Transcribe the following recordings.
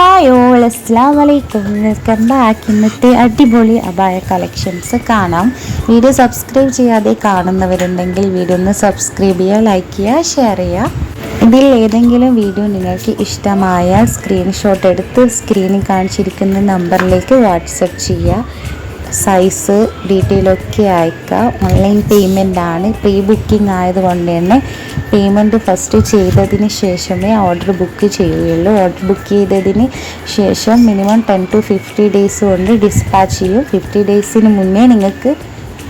Hi all, അസ്സലാമു അലൈക്കും. Welcome back. ഇന്നത്തെ അടിപൊളി അബായ കളക്ഷൻസ് കാണാം. വീഡിയോ സബ്സ്ക്രൈബ് ചെയ്യാതെ കാണുന്നവരുണ്ടെങ്കിൽ വീഡിയോ ഒന്ന് സബ്സ്ക്രൈബ് ചെയ്യുക, ലൈക്ക് ചെയ്യുക, ഷെയർ ചെയ്യുക. ഇതിൽ ഏതെങ്കിലും വീഡിയോ നിങ്ങൾക്ക് ഇഷ്ടമായാൽ സ്ക്രീൻഷോട്ട് എടുത്ത് സ്ക്രീനിൽ കാണിച്ചിരിക്കുന്ന നമ്പറിലേക്ക് വാട്സപ്പ് ചെയ്യുക. സൈസ് ഡീറ്റെയിലൊക്കെ അയക്കുക. ഓൺലൈൻ പേയ്മെൻ്റ് ആണ്. പ്രീ ബുക്കിംഗ് ആയതുകൊണ്ട് തന്നെ പേയ്മെൻറ്റ് ഫസ്റ്റ് ചെയ്തതിന് ശേഷമേ ഓർഡർ ബുക്ക് ചെയ്യുകയുള്ളൂ. ഓർഡർ ബുക്ക് ചെയ്തതിന് ശേഷം മിനിമം 10 to 50 ഡേയ്സ് കൊണ്ട് ഡിസ്പാച്ച് ചെയ്യും. 50 ഡേയ്സിന് മുന്നേ നിങ്ങൾക്ക്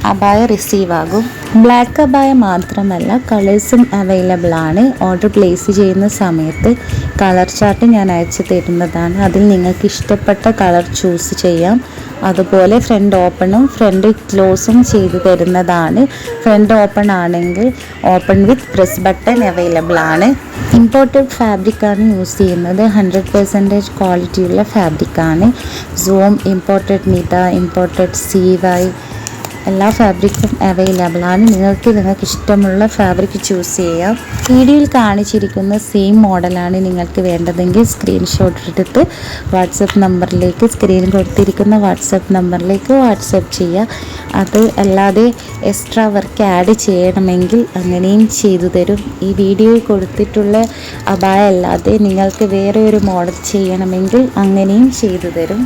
അബായ റിസീവ് ആകും. ബ്ലാക്ക് അബായ മാത്രമല്ല, കളേഴ്സും അവൈലബിൾ ആണ്. ഓർഡർ പ്ലേസ് ചെയ്യുന്ന സമയത്ത് കളർ ചാർട്ട് ഞാൻ അയച്ചു തരുന്നതാണ്. അതിൽ നിങ്ങൾക്ക് ഇഷ്ടപ്പെട്ട കളർ ചൂസ് ചെയ്യാം. അതുപോലെ ഫ്രണ്ട് ഓപ്പണും ഫ്രണ്ട് ക്ലോസും ചെയ്തു തരുന്നതാണ്. ഫ്രണ്ട് ഓപ്പൺ ആണെങ്കിൽ open with press button available ആണ്. ഇമ്പോർട്ടഡ് ഫാബ്രിക്കാണ് യൂസ് ചെയ്യുന്നത്. 100% ക്വാളിറ്റിയുള്ള ഫാബ്രിക്കാണ്. സോം, ഇമ്പോർട്ടഡ് നിത, ഇമ്പോർട്ടഡ് CY എല്ലാ ഫാബ്രിക്കും അവൈലബിൾ ആണ്. നിങ്ങൾക്ക് ഇഷ്ടമുള്ള ഫാബ്രിക് ചൂസ് ചെയ്യാം. വീഡിയോയിൽ കാണിച്ചിരിക്കുന്ന സെയിം മോഡലാണ് നിങ്ങൾക്ക് വേണ്ടതെങ്കിൽ സ്ക്രീൻഷോട്ട് എടുത്ത് വാട്സപ്പ് നമ്പറിലേക്ക്, സ്ക്രീനിൽ കൊടുത്തിരിക്കുന്ന വാട്സപ്പ് നമ്പറിലേക്ക് വാട്സപ്പ് ചെയ്യുക. അത് അല്ലാതെ എക്സ്ട്രാ വർക്ക് ആഡ് ചെയ്യണമെങ്കിൽ അങ്ങനെയും ചെയ്തു തരും. ഈ വീഡിയോയിൽ കൊടുത്തിട്ടുള്ള അബായ അല്ലാതെ നിങ്ങൾക്ക് വേറെ ഒരു മോഡൽ ചെയ്യണമെങ്കിൽ അങ്ങനെയും ചെയ്തു തരും.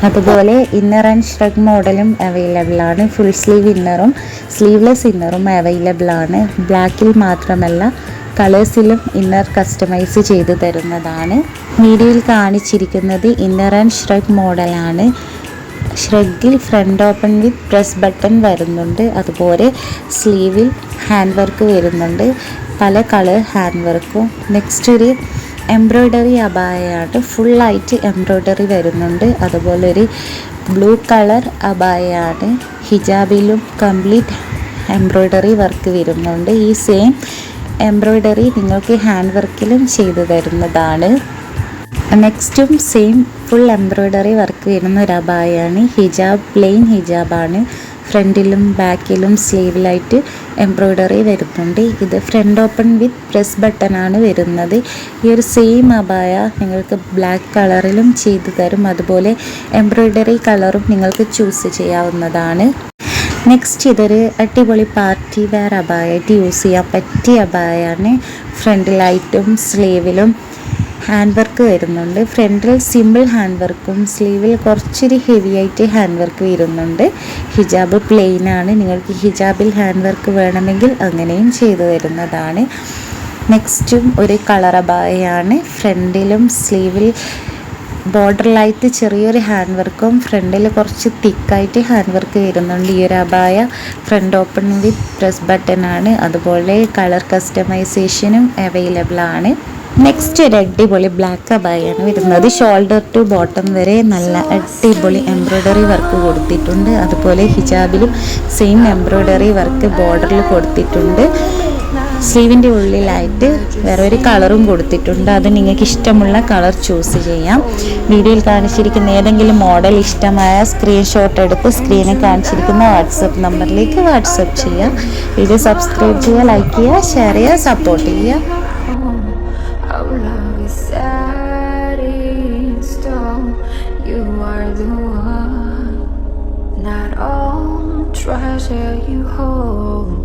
അതുപോലെ ഇന്നർ ആൻഡ് ഷ്രഗ് മോഡലും അവൈലബിൾ ആണ്. ഫുൾ സ്ലീവ് ഇന്നറും സ്ലീവ്ലെസ് ഇന്നറും അവൈലബിൾ ആണ്. ബ്ലാക്കിൽ മാത്രമല്ല, കളേഴ്സിലും ഇന്നർ കസ്റ്റമൈസ് ചെയ്ത് തരുന്നതാണ്. വീഡിയോയിൽ കാണിച്ചിരിക്കുന്നത് ഇന്നർ ആൻഡ് ഷ്രഗ് മോഡലാണ്. ഷ്രഗിൽ front open with press button വരുന്നുണ്ട്. അതുപോലെ സ്ലീവിൽ ഹാൻഡ് വർക്ക് വരുന്നുണ്ട്, പല കളർ ഹാൻഡ് വർക്കും. നെക്സ്റ്റ് ഒരു എംബ്രോയ്ഡറി അബായയാണ്. ഫുള്ളായിട്ട് എംബ്രോയ്ഡറി വരുന്നുണ്ട്. അതുപോലെ ഒരു ബ്ലൂ കളർ അബായയാണ്. ഹിജാബിലും കംപ്ലീറ്റ് എംബ്രോയ്ഡറി വർക്ക് വരുന്നുണ്ട്. ഈ സെയിം എംബ്രോയ്ഡറി നിങ്ങൾക്ക് ഹാൻഡ് വർക്കിലും ചെയ്തു തരുന്നതാണ്. നെക്സ്റ്റും സെയിം ഫുൾ എംബ്രോയ്ഡറി വർക്ക് വരുന്ന ഒരു അബായയാണ്. ഹിജാബ് പ്ലെയിൻ ഹിജാബാണ്. ഫ്രണ്ടിലും ബാക്കിലും സ്ലീവിലായിട്ട് എംബ്രോയ്ഡറി വരുന്നുണ്ട്. ഇത് ഫ്രണ്ട് ഓപ്പൺ വിത്ത് പ്രസ് ബട്ടണാണ് വരുന്നത്. ഈ ഒരു സെയിം അബായ നിങ്ങൾക്ക് ബ്ലാക്ക് കളറിലും ചെയ്തു തരും. അതുപോലെ എംബ്രോയ്ഡറി കളറും നിങ്ങൾക്ക് ചൂസ് ചെയ്യാവുന്നതാണ്. നെക്സ്റ്റ് ഇതൊരു അടിപൊളി പാർട്ടി വെയർ അബായായിട്ട് യൂസ് ചെയ്യാൻ പറ്റിയ അബായാണ്. ഫ്രണ്ടിലായിട്ടും സ്ലീവിലും ഹാൻഡ് വർക്ക് വരുന്നുണ്ട്. ഫ്രണ്ടിൽ സിമ്പിൾ ഹാൻഡ് വർക്കും സ്ലീവിൽ കുറച്ചൊരു ഹെവി ആയിട്ട് ഹാൻഡ് വർക്ക് വരുന്നുണ്ട്. ഹിജാബ് പ്ലെയിൻ ആണ്. നിങ്ങൾക്ക് ഹിജാബിൽ ഹാൻഡ് വർക്ക് വേണമെങ്കിൽ അങ്ങനെയും ചെയ്തു തരുന്നതാണ്. നെക്സ്റ്റും ഒരു കളർ അബായയാണ്. ഫ്രണ്ടിലും സ്ലീവിൽ ബോർഡറിലായിട്ട് ചെറിയൊരു ഹാൻഡ് വർക്കും ഫ്രണ്ടിൽ കുറച്ച് തിക്കായിട്ട് ഹാൻഡ് വർക്ക് വരുന്നുണ്ട്. ഈ ഒരു അബായ front open with press button ആണ്. അതുപോലെ കളർ കസ്റ്റമൈസേഷനും അവൈലബിൾ ആണ്. നെക്സ്റ്റ് ഒരു അടിപൊളി ബ്ലാക്ക് അബായാണ് വരുന്നത്. ഷോൾഡർ ടു ബോട്ടം വരെ നല്ല അടിപൊളി എംബ്രോയ്ഡറി വർക്ക് കൊടുത്തിട്ടുണ്ട്. അതുപോലെ ഹിജാബിലും സെയിം എംബ്രോയ്ഡറി വർക്ക് ബോർഡറിൽ കൊടുത്തിട്ടുണ്ട്. സ്ലീവിൻ്റെ ഉള്ളിലായിട്ട് വേറെ ഒരു കളറും കൊടുത്തിട്ടുണ്ട്. അത് നിങ്ങൾക്ക് ഇഷ്ടമുള്ള കളർ ചൂസ് ചെയ്യാം. വീഡിയോയിൽ കാണിച്ചിരിക്കുന്ന ഏതെങ്കിലും മോഡൽ ഇഷ്ടമായ സ്ക്രീൻഷോട്ട് എടുത്ത് സ്ക്രീനിൽ കാണിച്ചിരിക്കുന്ന വാട്സപ്പ് നമ്പറിലേക്ക് വാട്സപ്പ് ചെയ്യുക. വീഡിയോ സബ്സ്ക്രൈബ് ചെയ്യുക, ലൈക്ക് ചെയ്യുക, ഷെയർ ചെയ്യുക, സപ്പോർട്ട് ചെയ്യുക. Our love is set in stone. You are the one, not all treasure you hold.